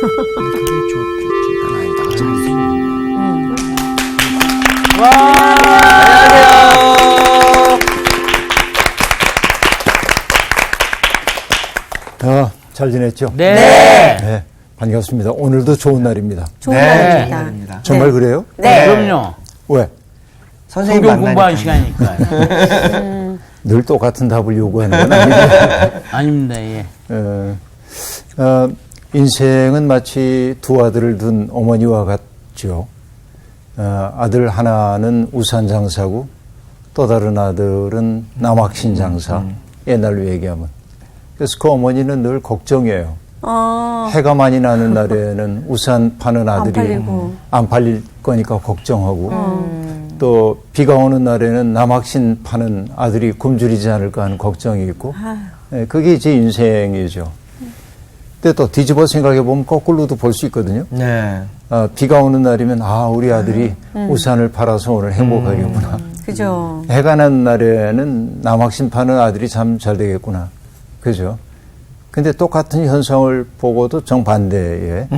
그게 좋지가 아니다. 와! 안녕하세요. 잘 지냈죠? 네. 네. 반갑습니다. 오늘도 좋은 날입니다. 좋은 네. 날입니다. 정말 그래요? 네. 그럼요. 왜? 선생님 성경 공부하는 만나니까. 시간이니까요. 늘 똑같은 답을 요구하는 건 아니죠. 아닙니다, 예. 인생은 마치 두 아들을 둔 어머니와 같죠. 아들 하나는 우산 장사고 또 다른 아들은 남학신 장사. 옛날로 얘기하면. 그래서 그 어머니는 늘 걱정이에요. 해가 많이 나는 날에는 우산 파는 아들이 안 팔릴 거니까 걱정하고 또 비가 오는 날에는 남학신 파는 아들이 굶주리지 않을까 하는 걱정이 있고 네, 그게 이제 인생이죠. 근데 또 뒤집어 생각해 보면 거꾸로도 볼 수 있거든요. 네. 비가 오는 날이면 우리 아들이 우산을 팔아서 오늘 행복하겠구나. 그죠. 해가 난 날에는 남학신 파는 아들이 참 잘 되겠구나. 그죠? 근데 똑같은 현상을 보고도 정반대의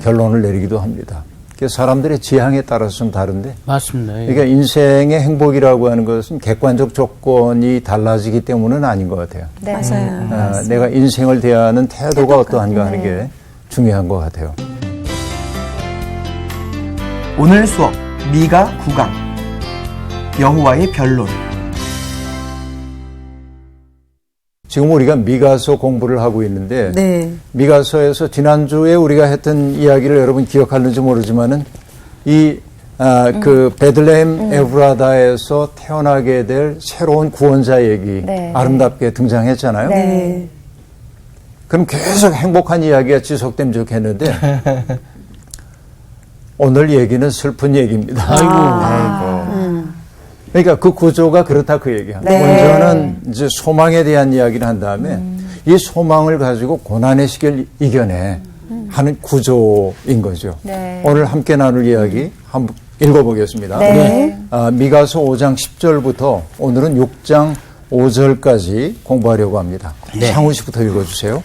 결론을 내리기도 합니다. 그래서 사람들의 지향에 따라서 좀 다른데. 맞습니다. 예. 그러니까 인생의 행복이라고 하는 것은 객관적 조건이 달라지기 때문은 아닌 것 같아요. 네. 맞아요. 내가 인생을 대하는 태도가 어떠한가 하는 게 중요한 것 같아요. 오늘 수업 미가 9강 여호와의 변론. 지금 우리가 미가서 공부를 하고 있는데 네. 미가서에서 지난주에 우리가 했던 이야기를 여러분 기억하는지 모르지만은 그 베들레헴 에브라다에서 태어나게 될 새로운 구원자 얘기 아름답게 등장했잖아요. 네. 그럼 계속 행복한 이야기가 지속되면 좋겠는데 오늘 얘기는 슬픈 얘기입니다. 아이고. 그러니까 그 구조가 그렇다 그 얘기야. 네. 먼저는 이제 소망에 대한 이야기를 한 다음에 이 소망을 가지고 고난의 시기를 이겨내 하는 구조인 거죠. 네. 오늘 함께 나눌 이야기 한번 읽어보겠습니다. 네. 미가서 5장 10절부터 오늘은 6장 5절까지 공부하려고 합니다. 네. 상우 씨부터 읽어주세요.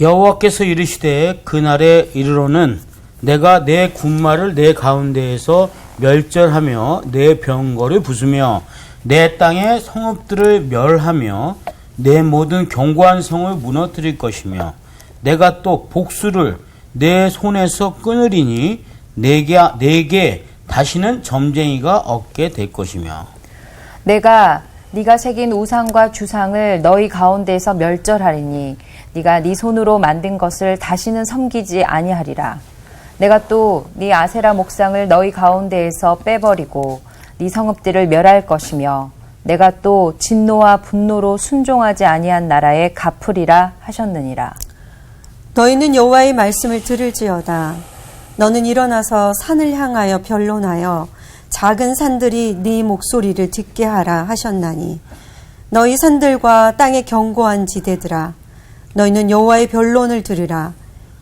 여호와께서 이르시되 그날에 이르러는 내가 내 군마를 내 가운데에서 멸절하며 내 병거를 부수며 내 땅의 성읍들을 멸하며 내 모든 견고한 성을 무너뜨릴 것이며 내가 또 복수를 내 손에서 끊으리니 내게 다시는 점쟁이가 없게 될 것이며 내가 네가 새긴 우상과 주상을 너희 가운데에서 멸절하리니 네가 네 손으로 만든 것을 다시는 섬기지 아니하리라. 내가 또 네 아세라 목상을 너희 가운데에서 빼버리고 네 성읍들을 멸할 것이며 내가 또 진노와 분노로 순종하지 아니한 나라에 갚으리라 하셨느니라. 너희는 여호와의 말씀을 들을지어다. 너는 일어나서 산을 향하여 변론하여 작은 산들이 네 목소리를 듣게 하라 하셨나니 너희 산들과 땅의 견고한 지대들아 너희는 여호와의 변론을 들으라.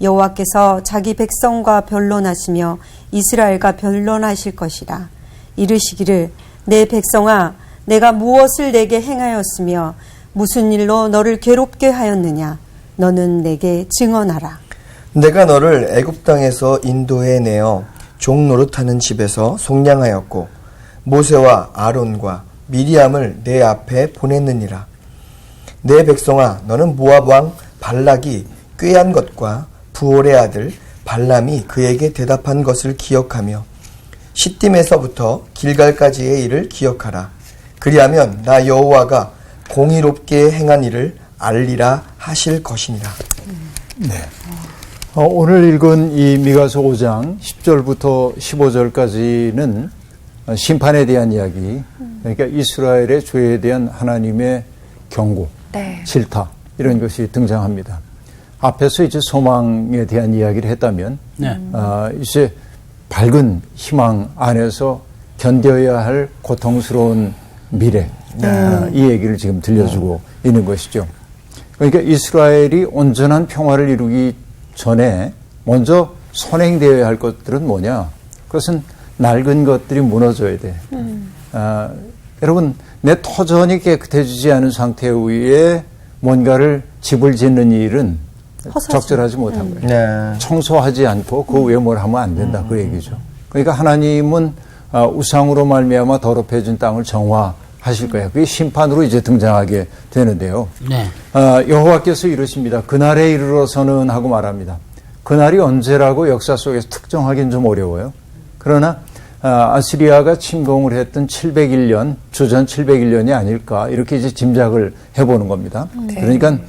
여호와께서 자기 백성과 변론하시며 이스라엘과 변론하실 것이라. 이르시기를 내 백성아 내가 무엇을 내게 행하였으며 무슨 일로 너를 괴롭게 하였느냐 너는 내게 증언하라. 내가 너를 애굽 땅에서 인도해 내어 종 노릇하는 집에서 속량하였고 모세와 아론과 미리암을 내 앞에 보냈느니라. 내 백성아 너는 모압 왕 발락이 꾀한 것과 부올의 아들 발람이 그에게 대답한 것을 기억하며 시딤에서부터 길갈까지의 일을 기억하라. 그리하면 나 여호와가 공의롭게 행한 일을 알리라 하실 것이니라. 네. 오늘 읽은 이 미가서 5장 10절부터 15절까지는 심판에 대한 이야기, 그러니까 이스라엘의 죄에 대한 하나님의 경고, 질타 이런 것이 등장합니다. 앞에서 이제 소망에 대한 이야기를 했다면 이제 밝은 희망 안에서 견뎌야 할 고통스러운 미래 이 얘기를 지금 들려주고 있는 것이죠. 그러니까 이스라엘이 온전한 평화를 이루기 전에 먼저 선행되어야 할 것들은 뭐냐? 그것은 낡은 것들이 무너져야 돼. 여러분 내 터전이 깨끗해지지 않은 상태 위에 뭔가를 집을 짓는 일은 허사죠. 적절하지 못한 거예요. 네. 청소하지 않고 그 외에 뭘 하면 안 된다 그 얘기죠. 그러니까 하나님은 우상으로 말미암아 더럽혀진 땅을 정화하실 거예요. 그게 심판으로 이제 등장하게 되는데요. 네. 여호와께서 이르십니다. 그날에 이르러서는 하고 말합니다. 그날이 언제라고 역사 속에서 특정하기는 좀 어려워요. 그러나 아시리아가 침공을 했던 701년, 주전 701년이 아닐까 이렇게 이제 짐작을 해보는 겁니다. 그러니까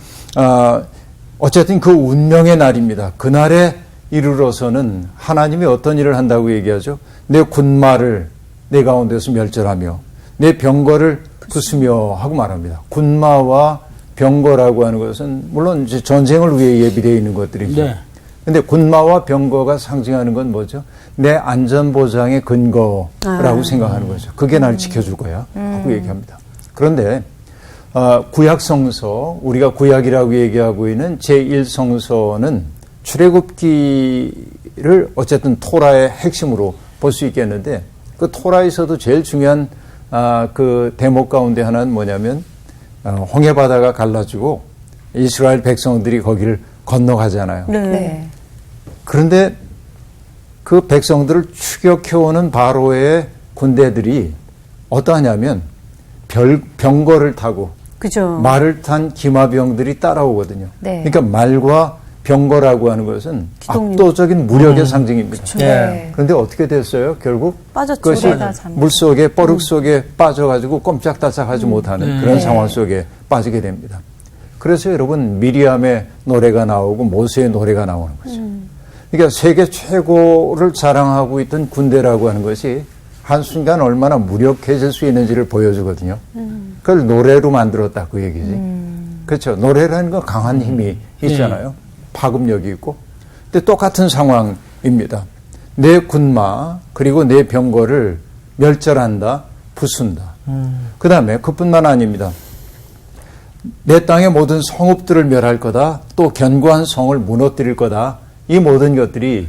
어쨌든 그 운명의 날입니다. 그날에 이르러서는 하나님이 어떤 일을 한다고 얘기하죠? 내 군마를 내 가운데서 멸절하며 내 병거를 부수며 하고 말합니다. 군마와 병거라고 하는 것은 물론 이제 전쟁을 위해 예비되어 있는 것들이죠. 네. 근데 군마와 병거가 상징하는 건 뭐죠? 내 안전보장의 근거라고 생각하는 거죠. 그게 날 지켜줄 거야 하고 얘기합니다. 그런데 구약성서, 우리가 구약이라고 얘기하고 있는 제1성서는 출애굽기를 어쨌든 토라의 핵심으로 볼 수 있겠는데 그 토라에서도 제일 중요한 그 대목 가운데 하나는 뭐냐면 홍해바다가 갈라지고 이스라엘 백성들이 거기를 건너가잖아요. 네. 그런데 그 백성들을 추격해오는 바로의 군대들이 어떠하냐면 병거를 타고 그죠. 말을 탄 기마병들이 따라오거든요. 네. 그러니까 말과 병거라고 하는 것은 기동력. 압도적인 무력의 상징입니다. 네. 그런데 어떻게 됐어요? 결국 빠졌죠. 그것이 물에다 잠겨. 물속에 뻐륵 속에 빠져가지고 꼼짝달싹하지 못하는 그런 상황 속에 빠지게 됩니다. 그래서 여러분 미리암의 노래가 나오고 모세의 노래가 나오는 거죠. 그러니까 세계 최고를 자랑하고 있던 군대라고 하는 것이 한순간 얼마나 무력해질 수 있는지를 보여주거든요. 그걸 노래로 만들었다 그 얘기지. 그렇죠. 노래라는 건 강한 힘이 있잖아요. 파급력이 있고. 근데 똑같은 상황입니다. 내 군마 그리고 내 병거를 멸절한다, 부순다. 그 다음에 그뿐만 아닙니다. 내 땅의 모든 성읍들을 멸할 거다. 또 견고한 성을 무너뜨릴 거다. 이 모든 것들이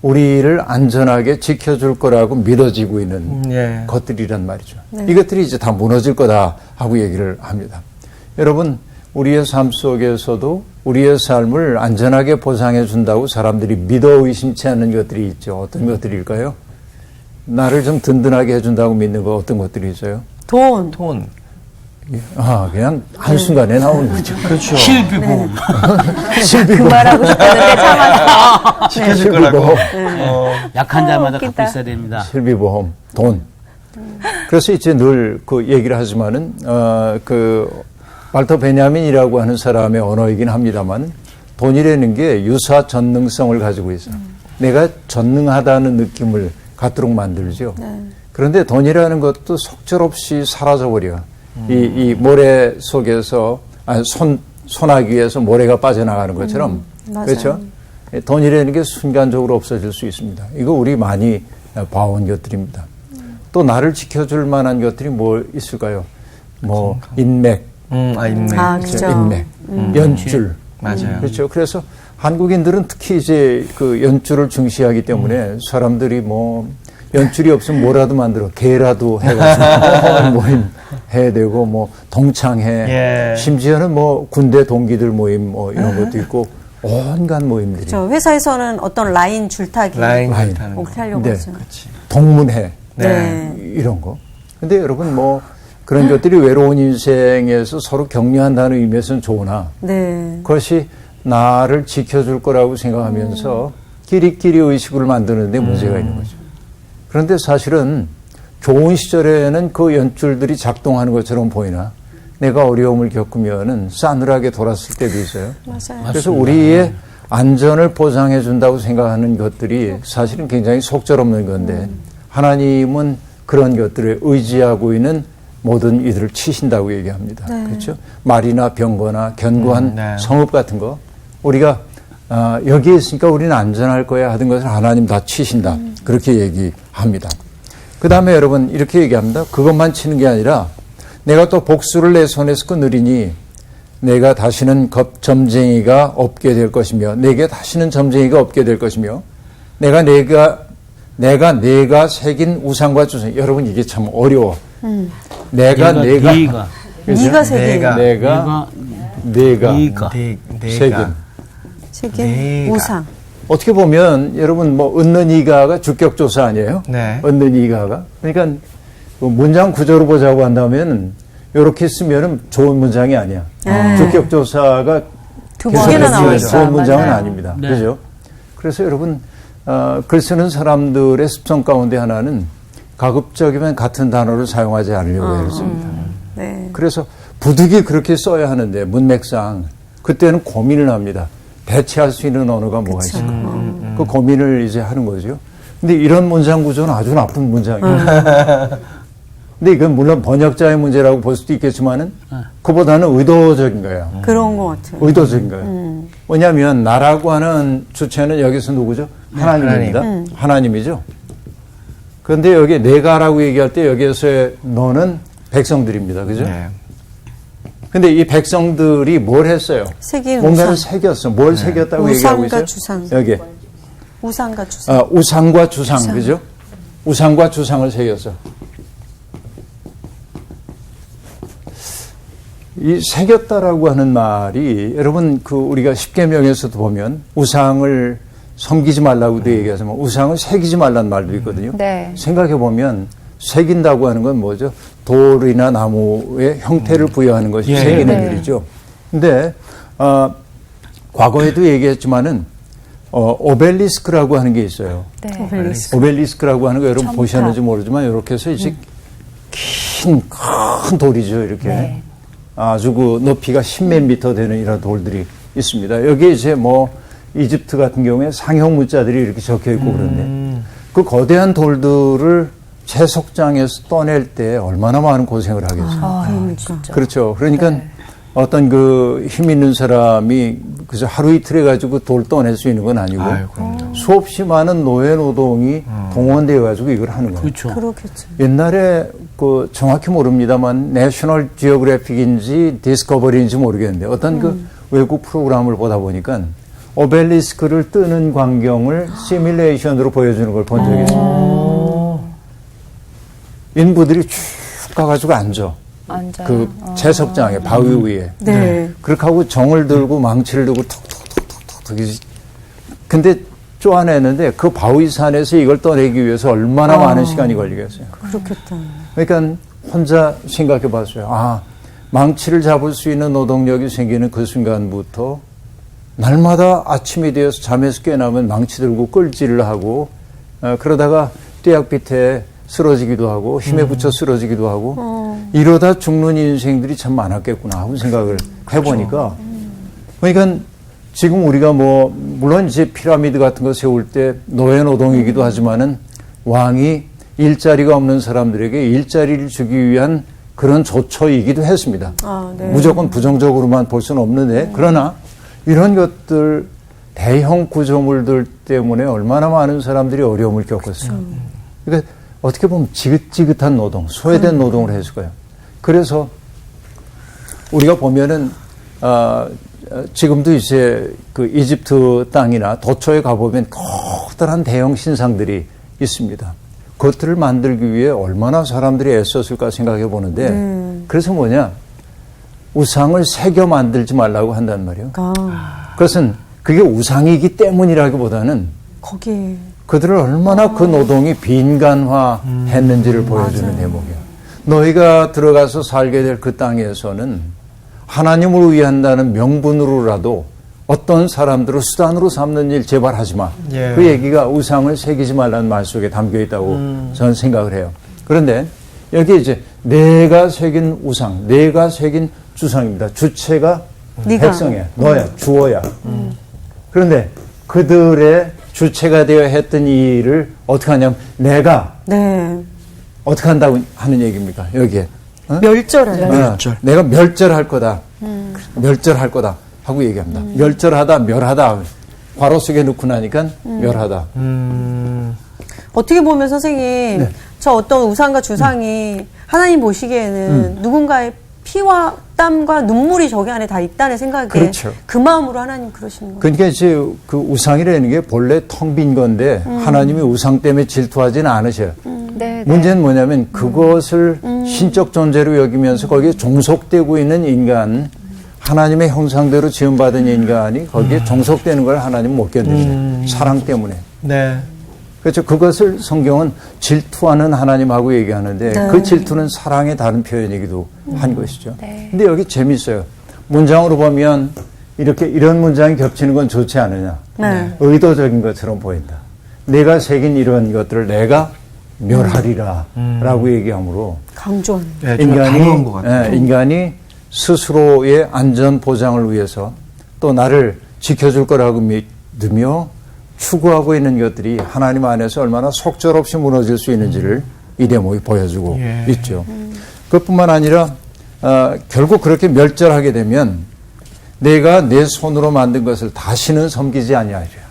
우리를 안전하게 지켜줄 거라고 믿어지고 있는 것들이란 말이죠. 이것들이 이제 다 무너질 거다 하고 얘기를 합니다. 여러분, 우리의 삶 속에서도 우리의 삶을 안전하게 보상해 준다고 사람들이 믿어 의심치 않는 것들이 있죠. 어떤 것들일까요? 나를 좀 든든하게 해준다고 믿는 거 어떤 것들이 있어요? 돈. 그냥 한순간에 나오는 거죠. 그렇죠. 실비보험. 그 말하고 싶었는데 참았어. 지켜줄 거라고. 약한 자마다 웃기다. 갖고 있어야 됩니다. 실비보험, 돈. 그래서 이제 늘 그 얘기를 하지만은, 발터 베냐민이라고 하는 사람의 언어이긴 합니다만, 돈이라는 게 유사 전능성을 가지고 있어요. 내가 전능하다는 느낌을 갖도록 만들죠. 그런데 돈이라는 것도 속절없이 사라져버려. 이 모래 속에서, 소나기에서 모래가 빠져나가는 것처럼. 맞아요. 그렇죠? 돈이라는 게 순간적으로 없어질 수 있습니다. 이거 우리 많이 봐온 것들입니다. 또 나를 지켜줄 만한 것들이 뭐 있을까요? 뭐 인맥, 인맥. 그렇죠. 인맥, 연줄. 맞아요. 그렇죠. 그래서 한국인들은 특히 이제 그 연줄을 중시하기 때문에 사람들이 뭐 연줄이 없으면 뭐라도 만들어 개라도 해가지고 모임 해야 되고 뭐 동창회, 심지어는 뭐 군대 동기들 모임 뭐 이런 것도 있고 온갖 모임들이. 그렇죠. 회사에서는 어떤 라인 줄타기. 라인 라인. 타는 거. 그렇게 하려고 네. 하죠. 동문회. 네. 이런 거. 근데 여러분 뭐 그런 것들이 외로운 인생에서 서로 격려한다는 의미에서는 좋으나 네. 그것이 나를 지켜줄 거라고 생각하면서 끼리끼리 의식을 만드는데 문제가 있는 거죠. 그런데 사실은 좋은 시절에는 그 연줄들이 작동하는 것처럼 보이나 내가 어려움을 겪으면은 싸늘하게 돌았을 때도 있어요. 맞아요. 그래서 우리의 안전을 보장해 준다고 생각하는 것들이 사실은 굉장히 속절없는 건데 하나님은 그런 것들을 의지하고 있는 모든 이들을 치신다고 얘기합니다. 그렇죠? 말이나 병거나 견고한 성읍 같은 거 우리가 여기에 있으니까 우리는 안전할 거야 하던 것을 하나님 다 치신다. 그렇게 얘기합니다. 그 다음에 여러분 이렇게 얘기합니다. 그것만 치는 게 아니라 내가 또 복수를 내 손에서 끊으리니 내가 다시는 점쟁이가 없게 될 것이며 내게 다시는 점쟁이가 없게 될 것이며 내가 새긴 우상과 주상. 여러분 이게 참 어려워. 내가 네가 새긴. 내가 새긴 새긴 내가. 우상. 어떻게 보면 여러분 뭐 얻는 이가가 주격조사 아니에요? 네. 얻는 이가가. 그러니까 그 문장 구조로 보자고 한다면 이렇게 쓰면은 좋은 문장이 아니야. 주격조사가 두 계속해서 개나 나와 있어요. 좋은 문장은 맞아요. 아닙니다. 네. 그죠? 그래서 여러분 글 쓰는 사람들의 습성 가운데 하나는 가급적이면 같은 단어를 사용하지 않으려고 했습니다. 네. 그래서 부득이 그렇게 써야 하는데 문맥상 그때는 고민을 합니다. 대체할 수 있는 언어가 뭐가 있을까? 그 고민을 이제 하는 거죠. 근데 이런 문장 구조는 아주 나쁜 문장이에요. 근데 이건 물론 번역자의 문제라고 볼 수도 있겠지만은 그보다는 의도적인 거예요. 그런 것 같아요. 의도적인 거예요. 왜냐하면 나라고 하는 주체는 여기서 누구죠? 하나님입니다. 하나님이죠. 그런데 여기 내가라고 얘기할 때 여기에서의 너는 백성들입니다. 그죠? 네. 근데 이 백성들이 뭘 했어요? 새긴 뭔가를 우상. 새겼어. 뭘 새겼다고 얘기하고 우상과 있어요? 주상. 여기. 우상과 주상. 우상과 주상. 그죠? 우상과 주상을 새겼어. 이 새겼다라고 하는 말이 여러분 그 우리가 십계명에서도 보면 우상을 섬기지 말라고도 얘기하지만 우상을 새기지 말라는 말도 있거든요. 네. 생각해 보면 새긴다고 하는 건 뭐죠? 돌이나 나무의 형태를 부여하는 것이 예. 새기는 네. 일이죠. 근데 과거에도 얘기했지만은 오벨리스크라고 하는 게 있어요. 네. 오벨리스크라고 하는 거 여러분 첨탑. 보셨는지 모르지만 이렇게 해서 이제 큰 돌이죠. 이렇게 네. 아주 그 높이가 10몇 미터 되는 이런 돌들이 있습니다. 여기에 이제 뭐 이집트 같은 경우에 상형 문자들이 이렇게 적혀 있고 그런데 그 거대한 돌들을 채석장에서 떠낼 때 얼마나 많은 고생을 하겠어요. 그러니까. 그렇죠. 그러니까 네. 어떤 그 힘 있는 사람이 그저 하루 이틀 해가지고 돌 떠낼 수 있는 건 아니고 아유, 그럼요. 수없이 많은 노예 노동이 동원되어 가지고 이걸 하는 거예요. 그렇죠. 그렇겠죠. 옛날에 그 정확히 모릅니다만 내셔널 지오그래픽인지 디스커버리인지 모르겠는데 어떤 그 외국 프로그램을 보다 보니까 오벨리스크를 뜨는 광경을 시뮬레이션으로 보여주는 걸 본 적이 있습니다. 인부들이 쭉 가가지고 앉아. 앉아요. 그 채석장에 바위 위에. 네. 그렇게 하고 정을 들고 망치를 들고 톡톡톡톡톡. 근데 쪼아내는데 그 바위산에서 이걸 떠내기 위해서 얼마나 많은 시간이 걸리겠어요. 그렇겠다. 그러니까 혼자 생각해 봤어요. 아, 망치를 잡을 수 있는 노동력이 생기는 그 순간부터 날마다 아침이 되어서 잠에서 깨나면 망치 들고 끌지를 하고 그러다가 뙤약 밑에 쓰러지기도 하고 힘에 붙여 쓰러지기도 하고 이러다 죽는 인생들이 참 많았겠구나 하고 생각을 해보니까 그러니까 지금 우리가 뭐 물론 이제 피라미드 같은 거 세울 때 노예 노동이기도 하지만은 왕이 일자리가 없는 사람들에게 일자리를 주기 위한 그런 조처이기도 했습니다. 아, 네. 무조건 부정적으로만 볼 수는 없는데 그러나 이런 것들 대형 구조물들 때문에 얼마나 많은 사람들이 어려움을 겪었어요. 그러니까 어떻게 보면 지긋지긋한 노동, 소외된 노동을 했을 거예요. 그래서 우리가 보면은 지금도 이제 그 이집트 땅이나 도초에 가보면 커다란 대형 신상들이 있습니다. 그것들을 만들기 위해 얼마나 사람들이 애썼을까 생각해 보는데 그래서 뭐냐 우상을 새겨 만들지 말라고 한단 말이에요. 그것은 그게 우상이기 때문이라기보다는 거기에 그들을 얼마나 그 노동이 빈간화했는지를 보여주는 대목이에요. 너희가 들어가서 살게 될 그 땅에서는 하나님을 위한다는 명분으로라도 어떤 사람들을 수단으로 삼는 일 제발 하지 마. 예. 그 얘기가 우상을 새기지 말라는 말 속에 담겨 있다고 저는 생각을 해요. 그런데 여기 이제 내가 새긴 우상, 내가 새긴 주상입니다. 주체가 네가. 백성이야, 너야, 주어야. 그런데 그들의 주체가 되어 했던 이 일을 어떻게 하냐면 내가 네. 어떻게 한다고 하는 얘기입니까? 여기에. 어? 멸절하는. 멸절. 내가 멸절할 거다. 멸절할 거다. 하고 얘기합니다. 멸절하다, 멸하다. 괄호 속에 넣고 나니까 멸하다. 어떻게 보면 선생님, 네. 저 어떤 우상과 주상이 하나님 보시기에는 누군가의 피와 땀과 눈물이 저기 안에 다 있다는 생각에 그렇죠. 그 마음으로 하나님 그러시는 거예요. 그러니까 이제 그 우상이라는 게 본래 텅 빈 건데 하나님이 우상 때문에 질투하지는 않으셔요. 네, 네. 문제는 뭐냐면 그것을 신적 존재로 여기면서 거기에 종속되고 있는 인간 하나님의 형상대로 지음받은 인간이 거기에 종속되는 걸 하나님 못 견디는 사랑 때문에. 네. 그렇죠. 그것을 성경은 질투하는 하나님하고 얘기하는데 네. 그 질투는 사랑의 다른 표현이기도 한 것이죠. 네. 근데 여기 재밌어요. 문장으로 보면 이렇게 이런 문장이 겹치는 건 좋지 않으냐. 네. 의도적인 것처럼 보인다. 내가 새긴 이런 것들을 내가 멸하리라 라고 얘기하므로 강조하는. 네, 좀 강한 것 같아요. 인간이 스스로의 안전 보장을 위해서 또 나를 지켜줄 거라고 믿으며 추구하고 있는 것들이 하나님 안에서 얼마나 속절없이 무너질 수 있는지를 이 대목이 보여주고 예. 있죠. 그것뿐만 아니라 결국 그렇게 멸절하게 되면 내가 내 손으로 만든 것을 다시는 섬기지 아니하리라.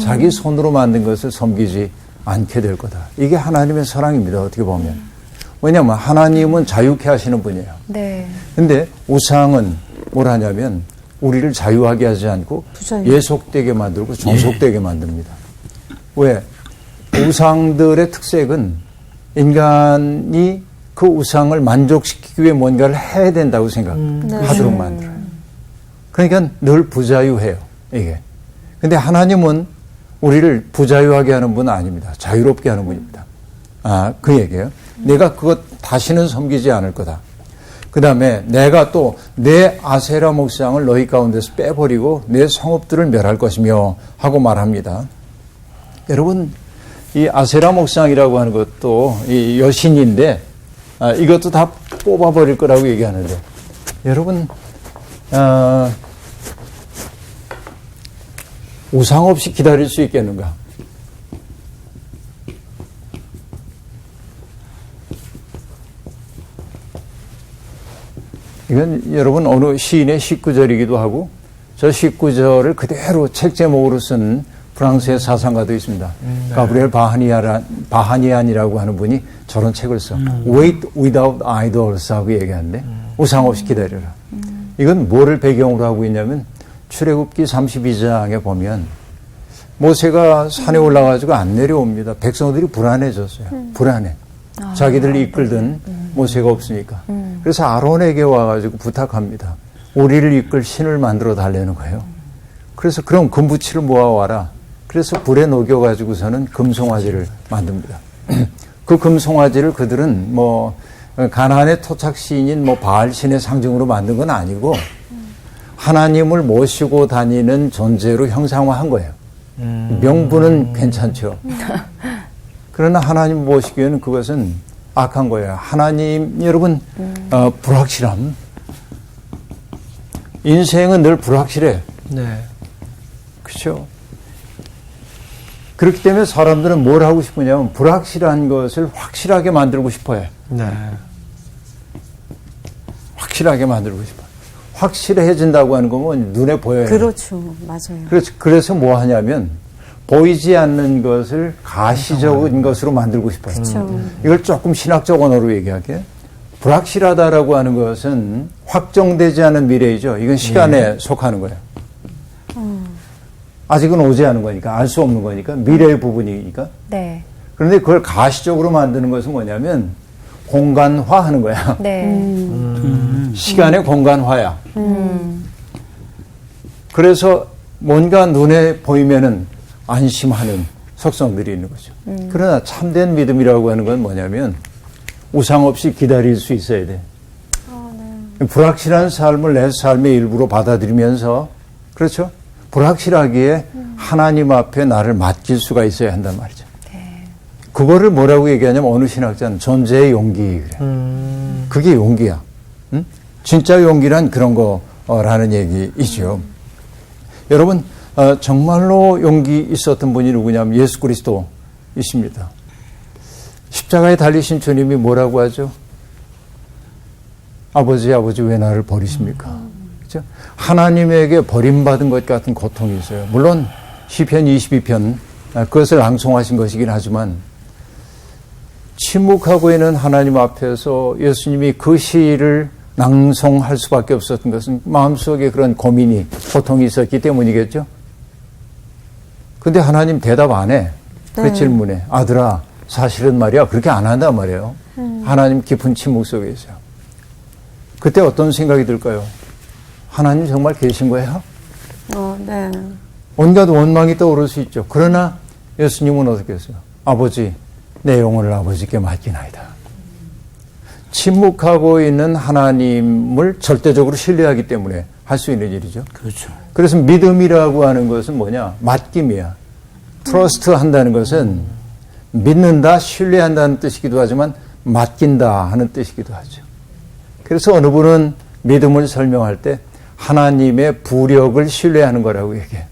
자기 손으로 만든 것을 섬기지 않게 될 거다. 이게 하나님의 사랑입니다. 어떻게 보면. 왜냐하면 하나님은 자유케 하시는 분이에요. 네. 근데 우상은 뭘 하냐면 우리를 자유하게 하지 않고 부자유. 예속되게 만들고 종속되게 만듭니다. 왜? 우상들의 특색은 인간이 그 우상을 만족시키기 위해 뭔가를 해야 된다고 생각하도록 네. 만들어요. 그러니까 늘 부자유해요. 이게. 근데 하나님은 우리를 부자유하게 하는 분은 아닙니다. 자유롭게 하는 분입니다. 그 얘기예요. 내가 그것 다시는 섬기지 않을 거다. 그 다음에 내가 또 내 아세라 목상을 너희 가운데서 빼버리고 내 성읍들을 멸할 것이며 하고 말합니다. 여러분, 이 아세라 목상이라고 하는 것도 이 여신인데 이것도 다 뽑아버릴 거라고 얘기하는데 여러분, 우상 없이 기다릴 수 있겠는가? 이건 여러분 어느 시인의 19절이기도 하고 저 19절을 그대로 책 제목으로 쓴 프랑스의 사상가도 있습니다. 네. 가브리엘 바하니안이라고 하는 분이 저런 책을 써. Wait without idols 하고 얘기하는데 우상 없이 기다려라. 이건 뭐를 배경으로 하고 있냐면 출애굽기 32장에 보면 모세가 산에 올라가지고 안 내려옵니다. 백성들이 불안해졌어요. 불안해. 자기들이 이끌던 모세가 없으니까. 그래서 아론에게 와가지고 부탁합니다. 우리를 이끌 신을 만들어 달라는 거예요. 그래서 그럼 금부치를 모아와라. 그래서 불에 녹여가지고서는 금송아지를 만듭니다. 그 금송아지를 그들은 뭐 가나안의 토착신인 뭐 바알신의 상징으로 만든 건 아니고 하나님을 모시고 다니는 존재로 형상화한 거예요. 명분은 괜찮죠. 그러나 하나님 모시기에는 그것은 악한 거예요. 하나님, 여러분, 불확실함. 인생은 늘 불확실해. 네. 그렇죠? 그렇기 때문에 사람들은 뭘 하고 싶으냐면 불확실한 것을 확실하게 만들고 싶어요. 네. 확실하게 만들고 싶어요. 확실해진다고 하는 거면 눈에 보여요. 그렇죠. 맞아요. 그래서 뭐 하냐면 보이지 않는 것을 가시적인 것으로 만들고 싶어요. 그렇죠. 이걸 조금 신학적 언어로 얘기할게요. 불확실하다라고 하는 것은 확정되지 않은 미래이죠. 이건 시간에 속하는 거예요. 아직은 오지 않은 거니까, 알 수 없는 거니까, 미래의 부분이니까. 네. 그런데 그걸 가시적으로 만드는 것은 뭐냐면 공간화하는 거야. 네. 시간의 공간화야. 그래서 뭔가 눈에 보이면은 안심하는 속성들이 있는 거죠. 그러나 참된 믿음이라고 하는 건 뭐냐면 우상 없이 기다릴 수 있어야 돼. 불확실한 삶을 내 삶의 일부로 받아들이면서, 그렇죠? 불확실하기에 하나님 앞에 나를 맡길 수가 있어야 한단 말이죠. 그거를 뭐라고 얘기하냐면 어느 신학자는 존재의 용기 그래. 그게 용기야. 응? 진짜 용기란 그런 거라는 얘기이죠. 여러분, 정말로 용기 있었던 분이 누구냐면 예수 그리스도이십니다. 십자가에 달리신 주님이 뭐라고 하죠? 아버지 왜 나를 버리십니까? 그렇죠? 하나님에게 버림받은 것 같은 고통이 있어요. 물론 시편 22편 그것을 낭송하신 것이긴 하지만 침묵하고 있는 하나님 앞에서 예수님이 그 시를 낭송할 수밖에 없었던 것은 마음속에 그런 고민이, 고통이 있었기 때문이겠죠. 근데 하나님 대답 안 해. 그 질문에. 아들아, 사실은 말이야. 그렇게 안 한단 말이에요. 하나님 깊은 침묵 속에 있어요. 그때 어떤 생각이 들까요? 하나님 정말 계신 거예요? 네. 온갖 원망이 떠오를 수 있죠. 그러나 예수님은 어떻게 했어요? 아버지, 내 영혼을 아버지께 맡기나이다. 침묵하고 있는 하나님을 절대적으로 신뢰하기 때문에 할 수 있는 일이죠. 그렇죠. 그래서 믿음이라고 하는 것은 뭐냐? 맡김이야. 트러스트 한다는 것은 믿는다, 신뢰한다는 뜻이기도 하지만 맡긴다 하는 뜻이기도 하죠. 그래서 어느 분은 믿음을 설명할 때 하나님의 부력을 신뢰하는 거라고 얘기해.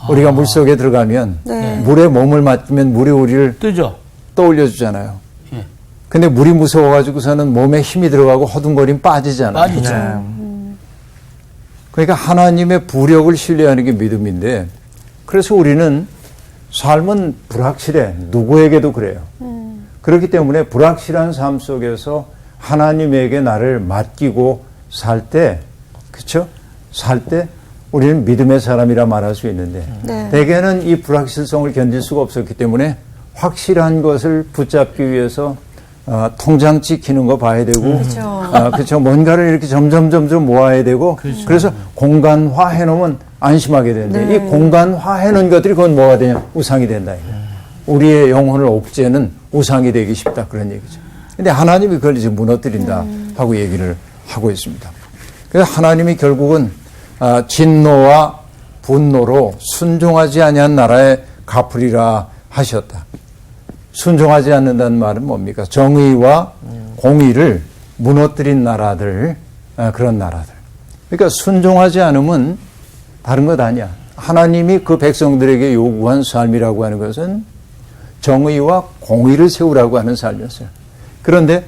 우리가 물속에 들어가면 네. 물에 몸을 맡기면 물이 우리를 뜨죠. 떠올려 주잖아요. 예. 근데 물이 무서워가지고서는 몸에 힘이 들어가고 허둥거리면 빠지잖아요. 빠지죠. 그러니까 하나님의 부력을 신뢰하는 게 믿음인데, 그래서 우리는 삶은 불확실해. 누구에게도 그래요. 그렇기 때문에 불확실한 삶 속에서 하나님에게 나를 맡기고 살 때, 그렇죠? 살 때 우리는 믿음의 사람이라 말할 수 있는데, 네. 대개는 이 불확실성을 견딜 수가 없었기 때문에 확실한 것을 붙잡기 위해서 통장 찍히는 거 봐야 되고, 그렇죠. 뭔가를 이렇게 점점 모아야 되고, 그래서 공간화 해놓으면 안심하게 되는데, 네. 이 공간화 해놓은 것들이 그건 뭐가 되냐? 우상이 된다. 우리의 영혼을 옥죄는 우상이 되기 쉽다. 그런 얘기죠. 근데 하나님이 그걸 이제 무너뜨린다 하고 얘기를 하고 있습니다. 그래서 하나님이 결국은 진노와 분노로 순종하지 아니한 나라에 갚으리라 하셨다. 순종하지 않는다는 말은 뭡니까? 정의와 공의를 무너뜨린 나라들, 그런 나라들. 그러니까 순종하지 않으면 다른 것 아니야. 하나님이 그 백성들에게 요구한 삶이라고 하는 것은 정의와 공의를 세우라고 하는 삶이었어요. 그런데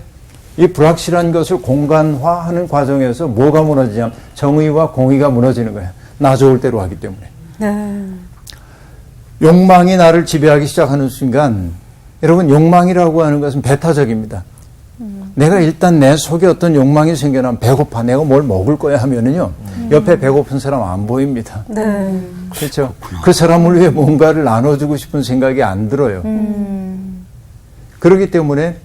이 불확실한 것을 공간화하는 과정에서 뭐가 무너지냐면 정의와 공의가 무너지는 거예요. 나 좋을 대로 하기 때문에. 네. 욕망이 나를 지배하기 시작하는 순간, 여러분, 욕망이라고 하는 것은 배타적입니다. 내가 일단 내 속에 어떤 욕망이 생겨나면 배고파, 내가 뭘 먹을 거야 하면은요, 옆에 배고픈 사람 안 보입니다. 네. 그렇죠? 그 사람을 위해 뭔가를 나눠주고 싶은 생각이 안 들어요. 그렇기 때문에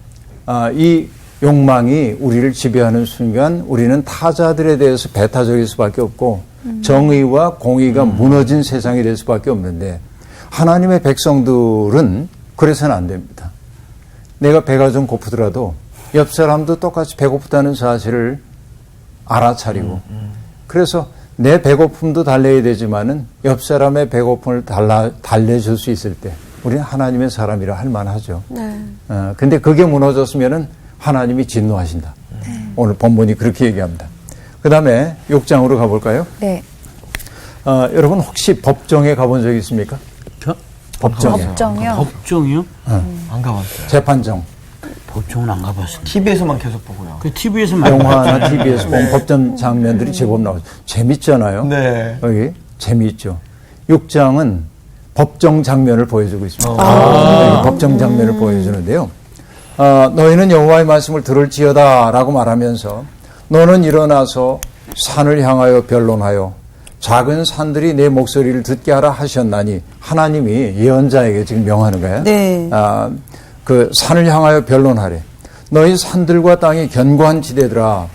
이 욕망이 우리를 지배하는 순간 우리는 타자들에 대해서 배타적일 수밖에 없고 정의와 공의가 무너진 세상이 될 수밖에 없는데, 하나님의 백성들은 그래서는 안 됩니다. 내가 배가 좀 고프더라도 옆 사람도 똑같이 배고프다는 사실을 알아차리고, 그래서 내 배고픔도 달래야 되지만은 옆 사람의 배고픔을 달래줄 수 있을 때 우리는 하나님의 사람이라 할 만하죠. 네. 근데 그게 무너졌으면은 하나님이 진노하신다. 오늘 본문이 그렇게 얘기합니다. 그 다음에 6장으로 가볼까요? 네. 여러분 혹시 법정에 가본 적 있습니까? 법정에. 법정이요? 법정이요? 안 가봤어요. 재판정. 법정은 안 가봤어요. TV에서만 계속 보고요. 그 TV에서 많이 영화나 TV에서 보면 법정 장면들이 제법 나오죠. 재밌잖아요. 네. 여기 재미있죠. 6장은 법정 장면을 보여주고 있습니다. 여기 법정 장면을 보여주는데요. 너희는 여호와의 말씀을 들을지어다라고 말하면서 너는 일어나서 산을 향하여 변론하여 작은 산들이 내 목소리를 듣게 하라 하셨나니, 하나님이 예언자에게 지금 명하는 거예요. 네. 그 산을 향하여 변론하래. 너희 산들과 땅이 견고한 지대들아,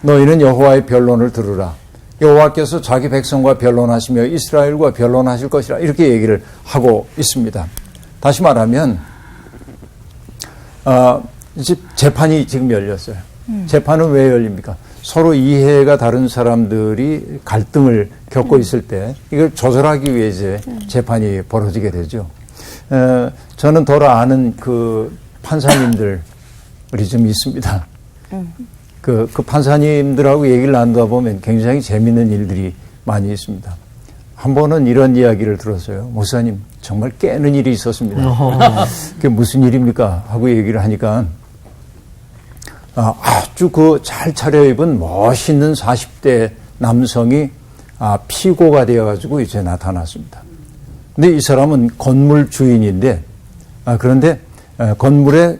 너희는 여호와의 변론을 들으라. 여호와께서 자기 백성과 변론하시며 이스라엘과 변론하실 것이라, 이렇게 얘기를 하고 있습니다. 다시 말하면 이제 재판이 지금 열렸어요. 재판은 왜 열립니까? 서로 이해가 다른 사람들이 갈등을 겪고 있을 때 이걸 조절하기 위해 이제 재판이 벌어지게 되죠. 저는 덜 아는 그 판사님들이 좀 있습니다. 그 판사님들하고 얘기를 나누다 보면 굉장히 재밌는 일들이 많이 있습니다. 한 번은 이런 이야기를 들었어요. 목사님, 정말 깨는 일이 있었습니다. 그게 무슨 일입니까? 하고 얘기를 하니까 아주 그 잘 차려입은 멋있는 40대 남성이 피고가 되어가지고 이제 나타났습니다. 근데 이 사람은 건물 주인인데, 그런데 건물에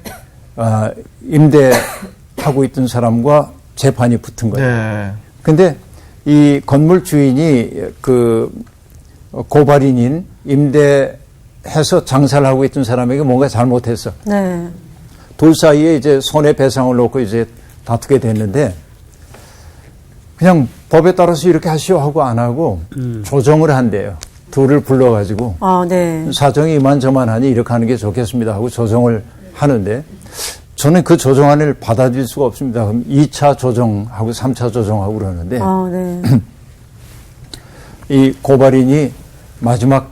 임대하고 있던 사람과 재판이 붙은 거예요. 네. 근데 이 건물 주인이 그 고발인인 임대해서 장사를 하고 있던 사람에게 뭔가 잘못했어. 네. 둘 사이에 이제 손해배상을 놓고 이제 다투게 됐는데, 그냥 법에 따라서 이렇게 하시오 하고 안 하고 조정을 한대요. 둘을 불러가지고 아, 네. 사정이 이만저만하니 이렇게 하는 게 좋겠습니다 하고 조정을 하는데 저는 그 조정안을 받아들일 수가 없습니다. 그럼 2차 조정하고 3차 조정하고 그러는데 아, 네. 이 고발인이 마지막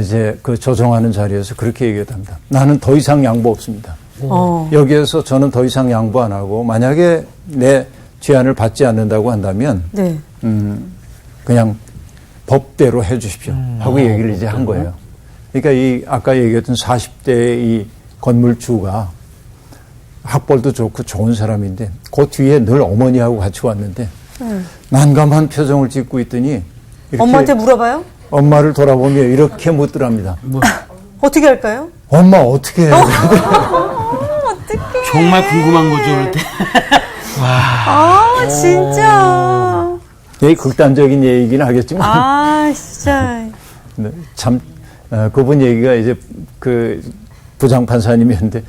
이제 그 조정하는 자리에서 그렇게 얘기했답니다. 나는 더 이상 양보 없습니다. 여기에서 저는 더 이상 양보 안 하고 만약에 내 제안을 받지 않는다고 한다면 네. 그냥 법대로 해 주십시오 하고 얘기를 이제 한 거예요. 그러니까 이 아까 얘기했던 40대의 이 건물주가 학벌도 좋고 좋은 사람인데 그 뒤에 늘 어머니하고 같이 왔는데 난감한 표정을 짓고 있더니 이렇게 엄마한테 물어봐요? 엄마를 돌아보며 이렇게 묻더랍니다. 어떻게 할까요? 엄마 어떻게 해요? 정말 궁금한 거죠, 그럴 때. 아, 진짜. 되게 극단적인 얘기긴 하겠지만 아, 진짜. 참 그분 얘기가 이제 그 부장판사님이었는데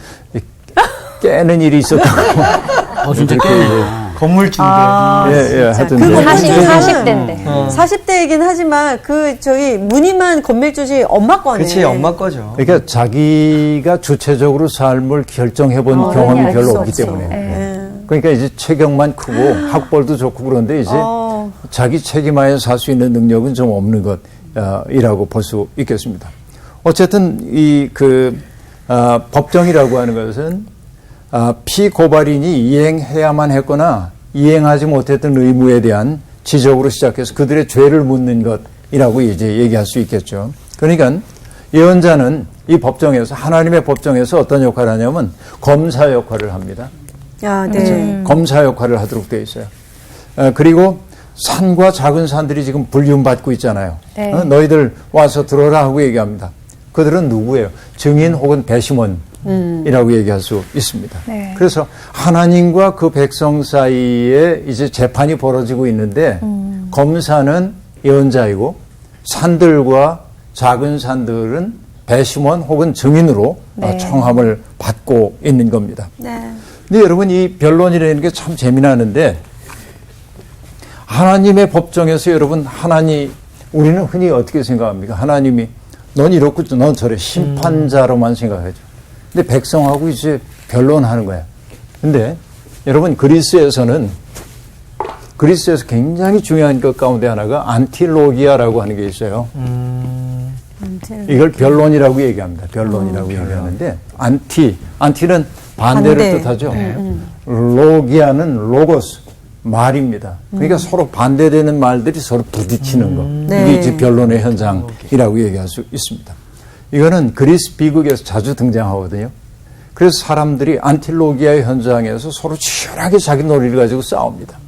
깨는 일이 있었다고. 진짜 그렇게 깨. 이제 건물주인데. 예, 하여튼 그 네. 40대인데. 40대이긴 하지만 저기 무늬만 건물주지 엄마 거네. 그치, 엄마 거죠. 그러니까 자기가 주체적으로 삶을 결정해본 경험이 알 별로 수 없기 없어. 때문에. 네. 그러니까 이제 체격만 크고 학벌도 좋고 그런데 이제 자기 책임하에 살 수 있는 능력은 좀 없는 것이라고 볼 수 있겠습니다. 어쨌든 이 법정이라고 하는 것은 피고발인이 이행해야만 했거나 이행하지 못했던 의무에 대한 지적으로 시작해서 그들의 죄를 묻는 것이라고 이제 얘기할 수 있겠죠. 그러니까 예언자는 이 법정에서 하나님의 법정에서 어떤 역할을 하냐면 검사 역할을 합니다. 야, 네. 검사 역할을 하도록 되어 있어요. 그리고 산과 작은 산들이 지금 불륜받고 있잖아요. 네. 너희들 와서 들어라 하고 얘기합니다. 그들은 누구예요? 증인 혹은 배심원이라고 얘기할 수 있습니다. 네. 그래서 하나님과 그 백성 사이에 이제 재판이 벌어지고 있는데 검사는 예언자이고 산들과 작은 산들은 배심원 혹은 증인으로 네. 청함을 받고 있는 겁니다. 네. 근데 여러분 이 변론이라는 게 참 재미나는데 하나님의 법정에서 여러분 우리는 흔히 어떻게 생각합니까? 하나님이 넌 이렇고 넌 저래 심판자로만 생각하죠. 근데 백성하고 이제 변론하는 거야. 근데 여러분 그리스에서 굉장히 중요한 것 가운데 하나가 안틸로기아라고 하는 게 있어요. 이걸 변론이라고 얘기합니다. 변론이라고 얘기하는데 안티는 반대를 반대. 뜻하죠. 로기아는 로고스 말입니다. 그러니까 서로 반대되는 말들이 서로 부딪히는 거. 네. 이게 이제 변론의 현장이라고 얘기할 수 있습니다. 이거는 그리스 비극에서 자주 등장하거든요. 그래서 사람들이 안틸로기아의 현장에서 서로 치열하게 자기 논리를 가지고 싸웁니다.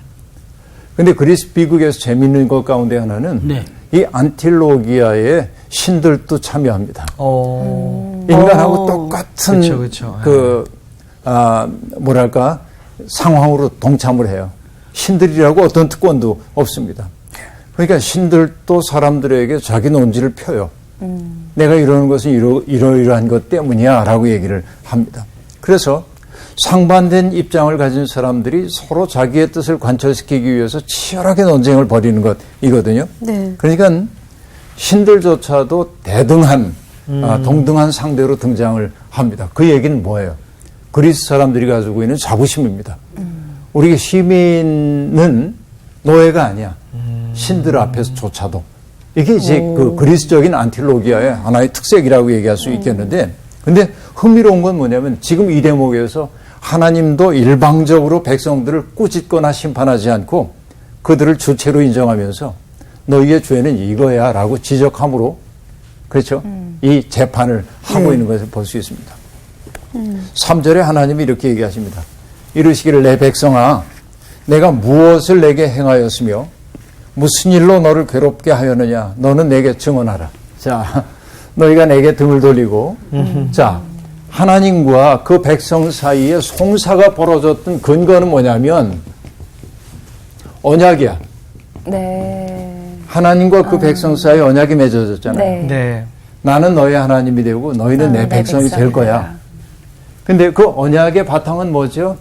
근데 그리스 비극에서 재미있는 것 가운데 하나는 네. 이 안틸로기아의 신들도 참여합니다. 인간하고 똑같은 그쵸. 상황으로 동참을 해요. 신들이라고 어떤 특권도 없습니다. 그러니까 신들도 사람들에게 자기 논지를 펴요. 내가 이러는 것은 이러이러한 것 때문이야 라고 얘기를 합니다. 그래서 상반된 입장을 가진 사람들이 서로 자기의 뜻을 관철시키기 위해서 치열하게 논쟁을 벌이는 것이거든요. 네. 그러니까 신들조차도 동등한 상대로 등장을 합니다. 그 얘기는 뭐예요? 그리스 사람들이 가지고 있는 자부심입니다. 우리 시민은 노예가 아니야. 신들 앞에서조차도. 이게 이제 그 그리스적인 안틸로기아의 하나의 특색이라고 얘기할 수 있겠는데, 근데 흥미로운 건 뭐냐면 지금 이 대목에서 하나님도 일방적으로 백성들을 꾸짖거나 심판하지 않고 그들을 주체로 인정하면서 너희의 죄는 이거야 라고 지적함으로, 그렇죠? 이 재판을 하고 있는 것을 볼 수 있습니다. 3절에 하나님이 이렇게 얘기하십니다. 이르시기를 내 백성아, 내가 무엇을 내게 행하였으며 무슨 일로 너를 괴롭게 하였느냐? 너는 내게 증언하라. 자, 너희가 내게 등을 돌리고, 자, 하나님과 그 백성 사이에 송사가 벌어졌던 근거는 뭐냐면 언약이야. 네. 하나님과 그 백성 사이에 언약이 맺어졌잖아요. 네. 나는 너의 하나님이 되고 너희는 내 백성이 될 거야. 근데 그 언약의 바탕은 뭐죠?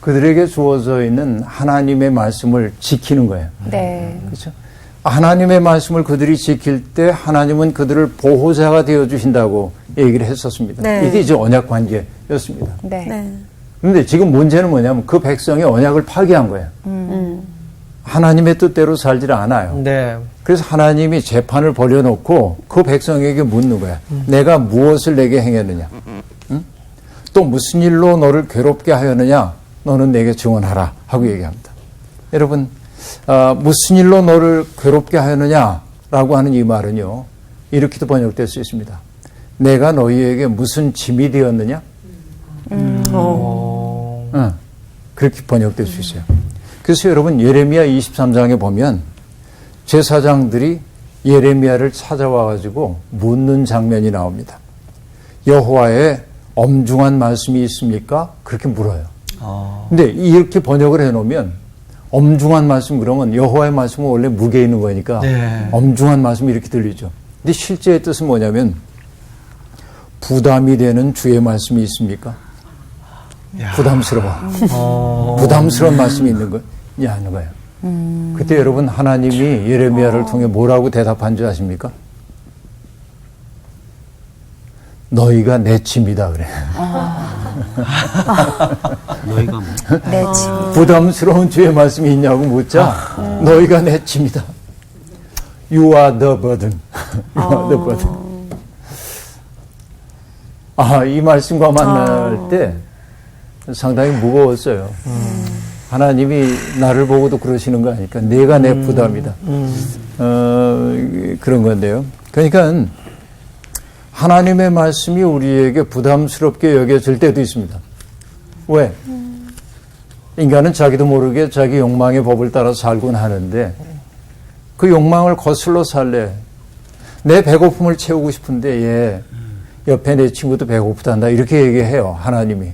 그들에게 주어져 있는 하나님의 말씀을 지키는 거예요. 네. 그렇죠? 하나님의 말씀을 그들이 지킬 때 하나님은 그들을 보호자가 되어 주신다고 얘기를 했었습니다. 네. 이게 이제 언약 관계였습니다. 네. 네. 그런데 지금 문제는 뭐냐면 그 백성의 언약을 파기한 거예요. 하나님의 뜻대로 살질 않아요. 네. 그래서 하나님이 재판을 벌여놓고 그 백성에게 묻는 거야. 내가 무엇을 내게 행했느냐? 응? 또 무슨 일로 너를 괴롭게 하였느냐? 너는 내게 증언하라 하고 얘기합니다. 여러분, 무슨 일로 너를 괴롭게 하였느냐라고 하는 이 말은요, 이렇게도 번역될 수 있습니다. 내가 너희에게 무슨 짐이 되었느냐? 그렇게 번역될 수 있어요. 그래서 여러분, 예레미야 23장에 보면 제사장들이 예레미야를 찾아와가지고 묻는 장면이 나옵니다. 여호와의 엄중한 말씀이 있습니까? 그렇게 물어요. 근데 이렇게 번역을 해놓으면 엄중한 말씀 그러면 여호와의 말씀은 원래 무게 있는 거니까 네. 엄중한 말씀이 이렇게 들리죠. 근데 실제의 뜻은 뭐냐면 부담이 되는 주의 말씀이 있습니까? 부담스러워. 부담스러운 말씀이 있는 거냐 하는 거예요. 그때 여러분 하나님이 예레미야를 통해 뭐라고 대답한 줄 아십니까? 너희가 내 짐이다 그래. 너희가 뭐? 내 짐. 부담스러운 주의 말씀이 있냐고 묻자 너희가 내 짐이다. You are the burden. You are the burden. 이 말씀과 만날 때 상당히 무거웠어요. 하나님이 나를 보고도 그러시는 거 아니까 내가 내 부담이다. 그런 건데요. 그러니까 하나님의 말씀이 우리에게 부담스럽게 여겨질 때도 있습니다. 왜? 인간은 자기도 모르게 자기 욕망의 법을 따라 살곤 하는데 그 욕망을 거슬러 살래. 내 배고픔을 채우고 싶은데 얘 옆에 내 친구도 배고프단다 이렇게 얘기해요. 하나님이.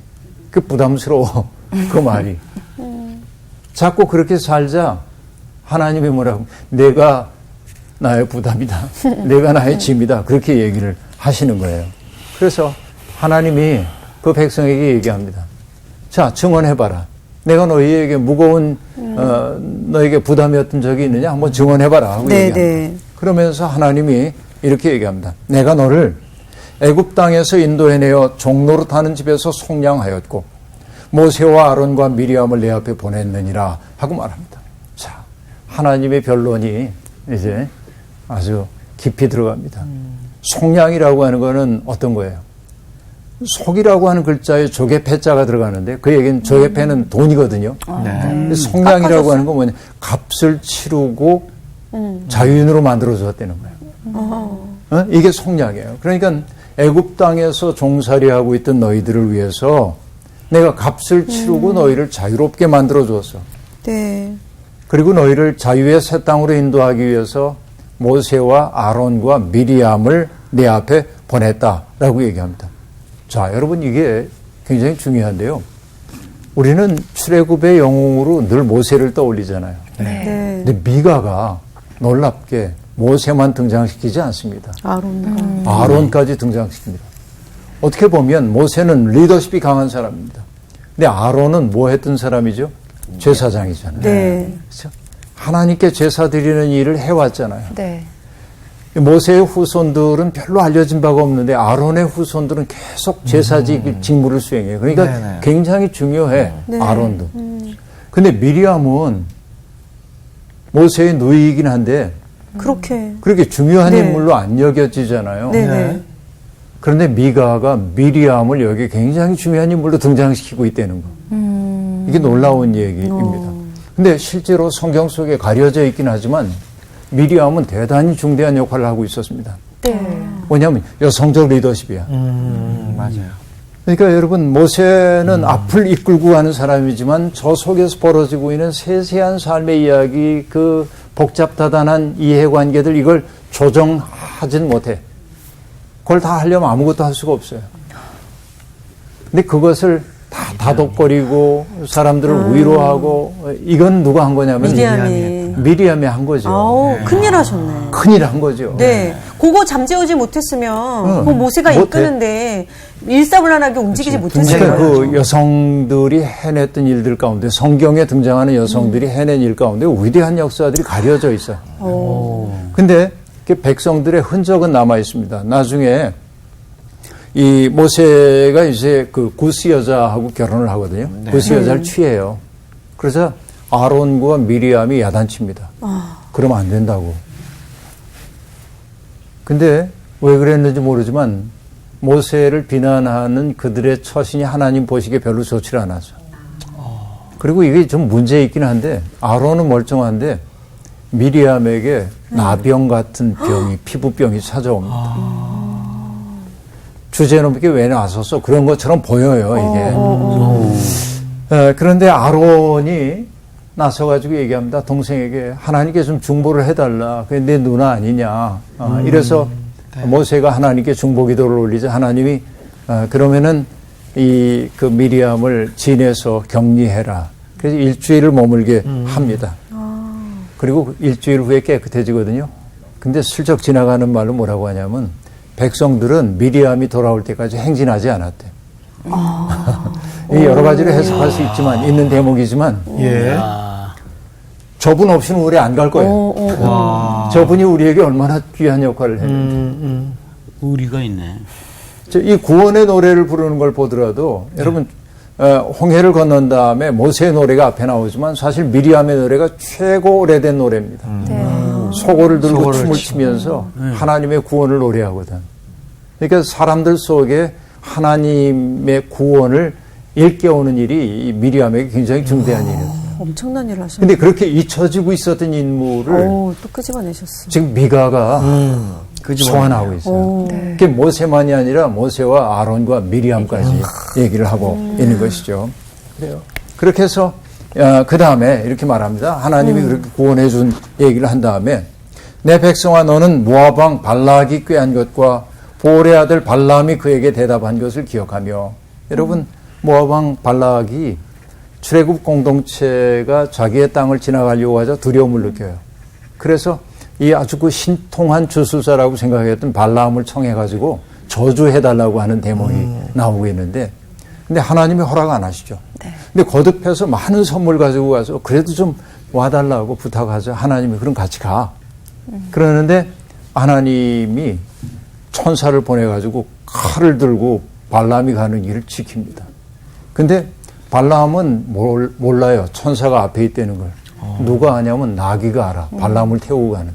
그 부담스러워. 그 말이. 자꾸 그렇게 살자 하나님이 뭐라고 내가 나의 부담이다. 내가 나의 짐이다. 그렇게 얘기를 하시는 거예요. 그래서 하나님이 그 백성에게 얘기합니다. 자, 증언해봐라. 내가 너희에게 무거운 너에게 부담이었던 적이 있느냐? 한번 증언해봐라 하고 얘기합니다. 네. 그러면서 하나님이 이렇게 얘기합니다. 내가 너를 애굽 땅에서 인도해내어 종노릇하는 집에서 속량하였고 모세와 아론과 미리암을 내 앞에 보냈느니라 하고 말합니다. 자, 하나님의 변론이 이제 아주 깊이 들어갑니다. 속량이라고 하는 거는 어떤 거예요? 속이라고 하는 글자에 조개 패자가 들어가는데 그 얘기는 조개 패는 돈이거든요. 네. 속량이라고 하는 건 뭐냐? 값을 치르고 자유인으로 만들어 주었다는 거예요. 이게 속량이에요. 그러니까 애굽 땅에서 종살이하고 있던 너희들을 위해서 내가 값을 치르고 너희를 자유롭게 만들어 주었어. 네. 그리고 너희를 자유의 새 땅으로 인도하기 위해서 모세와 아론과 미리암을 내 앞에 보냈다라고 얘기합니다. 자, 여러분 이게 굉장히 중요한데요. 우리는 출애굽의 영웅으로 늘 모세를 떠올리잖아요. 네. 근데 미가가 놀랍게 모세만 등장시키지 않습니다. 아론까지 등장시킵니다. 어떻게 보면 모세는 리더십이 강한 사람입니다. 근데 아론은 뭐 했던 사람이죠? 제사장이잖아요. 네. 그렇죠? 하나님께 제사 드리는 일을 해왔잖아요. 네. 모세의 후손들은 별로 알려진 바가 없는데 아론의 후손들은 계속 제사직 직무를 수행해요. 그러니까 네네. 굉장히 중요해. 아론도. 근데 미리암은 모세의 누이이긴 한데 그렇게 중요한 네. 인물로 안 여겨지잖아요. 네네. 그런데 미가가 미리암을 여기 굉장히 중요한 인물로 등장시키고 있다는 거. 이게 놀라운 얘기입니다. 근데 실제로 성경 속에 가려져 있긴 하지만 미리암은 대단히 중대한 역할을 하고 있었습니다. 네. 뭐냐면 여성적 리더십이야. 맞아요. 그러니까 여러분 모세는 앞을 이끌고 가는 사람이지만 저 속에서 벌어지고 있는 세세한 삶의 이야기, 그 복잡다단한 이해관계들 이걸 조정하진 못해. 그걸 다 하려면 아무것도 할 수가 없어요. 근데 그것을 다 다독거리고 사람들을 위로하고 이건 누가 한 거냐면 미리암이 미리암이 한 거죠. 아우, 큰일 하셨네. 큰일 한 거죠. 네. 그거 잠재우지 못했으면 그 모세가 못해. 이끄는데 일사불란하게 움직이지 못했을 그러니까 거예요. 그 여성들이 해냈던 일들 가운데 성경에 등장하는 여성들이 해낸 일 가운데 위대한 역사들이 가려져 있어요. 근데 그 백성들의 흔적은 남아 있습니다. 나중에 이 모세가 이제 그 구스 여자하고 결혼을 하거든요. 구스 여자를 취해요. 그래서 아론과 미리암이 야단칩니다. 그러면 안 된다고. 근데 왜 그랬는지 모르지만 모세를 비난하는 그들의 처신이 하나님 보시기에 별로 좋지 않았어요. 그리고 이게 좀 문제 있긴 한데 아론은 멀쩡한데 미리암에게 나병 같은 병이 피부병이 찾아옵니다. 주제넘게 왜 나서서 그런 것처럼 보여요 이게. 그런데 아론이 나서가지고 얘기합니다. 동생에게 하나님께 좀 중보를 해달라. 그게 내 누나 아니냐. 이래서 모세가 하나님께 중보 기도를 올리자 하나님이 그러면은 이 그 미리암을 진에서 격리해라. 그래서 일주일을 머물게 합니다. 그리고 일주일 후에 깨끗해지거든요. 근데 슬쩍 지나가는 말로 뭐라고 하냐면 백성들은 미리암이 돌아올 때까지 행진하지 않았대. 여러 가지로 해석할 수 있지만 있는 대목이지만 예. 저분 없이는 우리 안 갈 거예요. 저분이 우리에게 얼마나 귀한 역할을 했는지. 우리가 있네. 이 구원의 노래를 부르는 걸 보더라도 여러분 홍해를 건넌 다음에 모세의 노래가 앞에 나오지만 사실 미리암의 노래가 최고 오래된 노래입니다. 소고를 들고 소고를 춤을 치면서 하나님의 구원을 노래하거든. 그러니까 사람들 속에 하나님의 구원을 일깨우는 일이 이 미리암에게 굉장히 중대한 일이었어요. 엄청난 일을 하셨네. 근데 그렇게 잊혀지고 있었던 인물을 또 끄집어내셨어. 지금 미가가 소환하고 있어요. 그게 모세만이 아니라 모세와 아론과 미리암까지 얘기를 하고 있는 것이죠. 그래요. 그렇게 해서 그 다음에 이렇게 말합니다. 하나님이 그렇게 구원해 준 얘기를 한 다음에 내 백성아 너는 모압 왕 발락이 꾀한 것과 보올의 아들 발람이 그에게 대답한 것을 기억하며 여러분 모압 왕 발락이 출애굽 공동체가 자기의 땅을 지나가려고 하자 두려움을 느껴요. 그래서 이 아주 그 신통한 주술사라고 생각했던 발람을 청해가지고 저주해달라고 하는 대목이 나오고 있는데 근데 하나님이 허락 안 하시죠. 근데 거듭해서 많은 선물 가지고 가서 그래도 좀 와달라고 부탁하자. 하나님이 그럼 같이 가. 그러는데 하나님이 천사를 보내가지고 칼을 들고 발람이 가는 길을 지킵니다. 근데 발람은 몰라요. 천사가 앞에 있다는 걸. 누가 아냐면 나귀가 알아. 발람을 태우고 가는.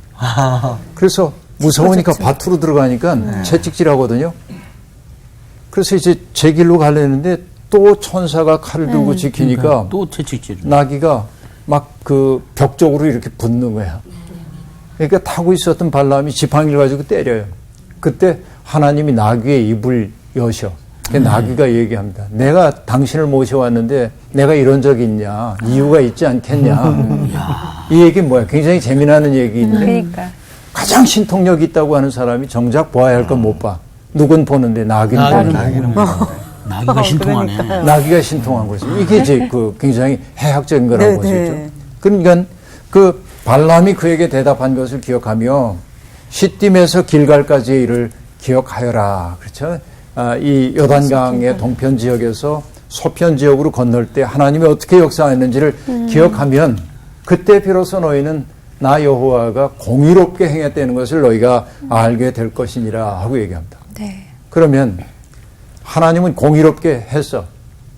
그래서 무서우니까 밭으로 들어가니까 채찍질하거든요. 그래서 이제 제 길로 가려는데 또 천사가 칼을 들고 지키니까 그러니까 또 채찍질. 나귀가 막 그 벽 쪽으로 이렇게 붙는 거야. 그러니까 타고 있었던 발람이 지팡이를 가지고 때려요. 그때 하나님이 나귀의 입을 여셔. 나귀가 얘기합니다. 내가 당신을 모셔왔는데 내가 이런 적이 있냐. 이유가 있지 않겠냐. 이 얘기는 뭐야. 굉장히 재미나는 얘기인데 그러니까. 가장 신통력 있다고 하는 사람이 정작 보아야 할 건 못 봐. 누군 보는데 나귀는 보는데. 나귀가 신통하네. 나귀가 신통한 거죠. 이게 이제 그 굉장히 해학적인 거라고 볼 수 있죠. 네. 그러니까 그 발람이 그에게 대답한 것을 기억하며 시딤에서 길갈까지의 일을 기억하여라. 그렇죠? 이 요단강의 동편 지역에서 서편 지역으로 건널 때 하나님이 어떻게 역사했는지를 기억하면 그때 비로소 너희는 나 여호와가 공의롭게 행했다는 것을 너희가 알게 될 것이니라 하고 얘기합니다. 네. 그러면 하나님은 공의롭게 했어.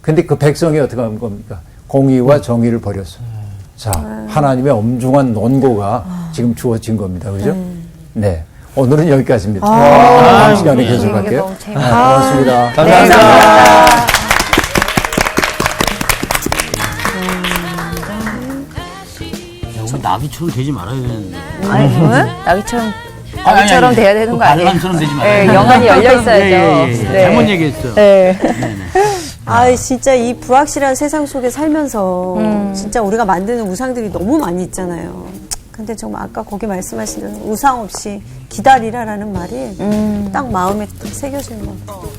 근데 그 백성이 어떻게 한 겁니까? 공의와 정의를 버렸어. 자, 하나님의 엄중한 논고가 지금 주어진 겁니다. 그죠? 네. 오늘은 여기까지입니다. 다음 시간에 계속할게요. 너무 재밌다. 고맙습니다. 감사합니다. 우리 나비처럼 되지 말아야 되는데. 아니, 나비처럼 돼야 되는 거 아니에요? 발람처럼 되지 말아야 네, 되는데. 영안이 열려 있어야죠. 예. 네. 잘못 얘기했어. 네. 진짜 이 불확실한 세상 속에 살면서 진짜 우리가 만드는 우상들이 너무 많이 있잖아요. 근데 정말 아까 거기 말씀하신 대로 우상 없이 기다리라라는 말이 딱 마음에 딱 새겨지는 것 같아요.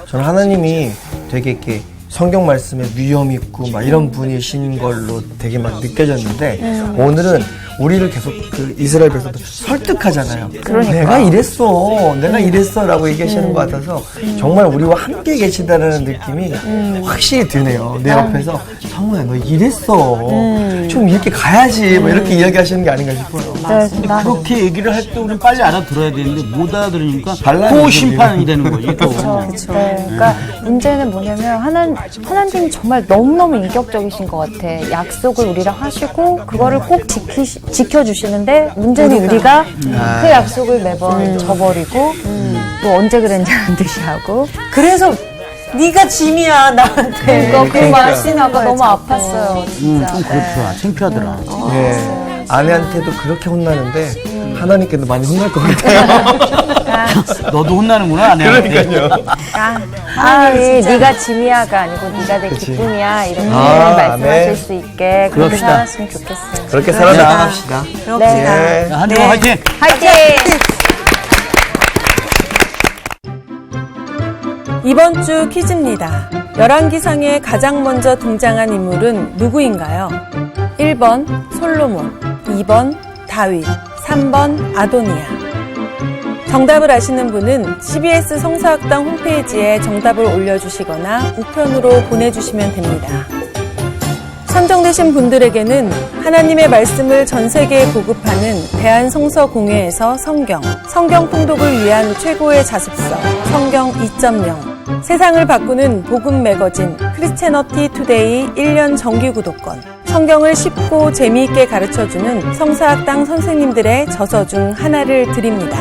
저는 하나님이 되게 이렇게 성경 말씀에 위험 있고 막 이런 분이신 걸로 되게 막 느껴졌는데 오늘은 우리를 계속 그 이스라엘 백성들 설득하잖아요. 그러니까. 내가 이랬어라고 얘기하시는 것 같아서 정말 우리와 함께 계시다는 느낌이 확실히 드네요. 내 옆에서 성우야 너 이랬어. 좀 이렇게 가야지. 뭐 이렇게 이야기하시는 게 아닌가 싶어요. 근데 그렇게 얘기를 할 때 우리는 빨리 알아들어야 되는데 못 알아들으니까 발랄한 고심판이 되는 거지. 또. 네, 그러니까 문제는 뭐냐면 하나님이 정말 너무너무 인격적이신 것 같아. 약속을 우리랑 하시고 그거를 꼭 지켜주시는데 문제는 우리가 그 약속을 매번 저버리고 또 언제 그랬냐는 듯이 하고 그래서 네가 짐이야 나한테. 그 말씀이 아까 너무 아팠어요. 진짜. 좀 그렇더라. 창피하더라. 예. 아내한테도 그렇게 혼나는데 하나님께도 많이 혼날 것 같아요. 너도 혼나는구나, 아내한테. 그러니까요. 하나님이 네가 짐이야가 아니고 네가 내 기쁨이야 이렇게 말씀하실 아멘. 수 있게 그렇게 그럽시다. 살았으면 좋겠어요. 그렇게 살아나갑시다. 그럽시다. 예. 자, 한주간 화이팅! 화이팅! 이번 주 퀴즈입니다. 열왕기상에 가장 먼저 등장한 인물은 누구인가요? 1번 솔로몬, 2번 다윗, 3번 아도니아. 정답을 아시는 분은 CBS 성서학당 홈페이지에 정답을 올려주시거나 우편으로 보내주시면 됩니다. 선정되신 분들에게는 하나님의 말씀을 전 세계에 보급하는 대한성서공회에서 성경 통독을 위한 최고의 자습서 성경 2.0, 세상을 바꾸는 복음 매거진 크리스채너티 투데이 1년 정기 구독권, 성경을 쉽고 재미있게 가르쳐주는 성서학당 선생님들의 저서 중 하나를 드립니다.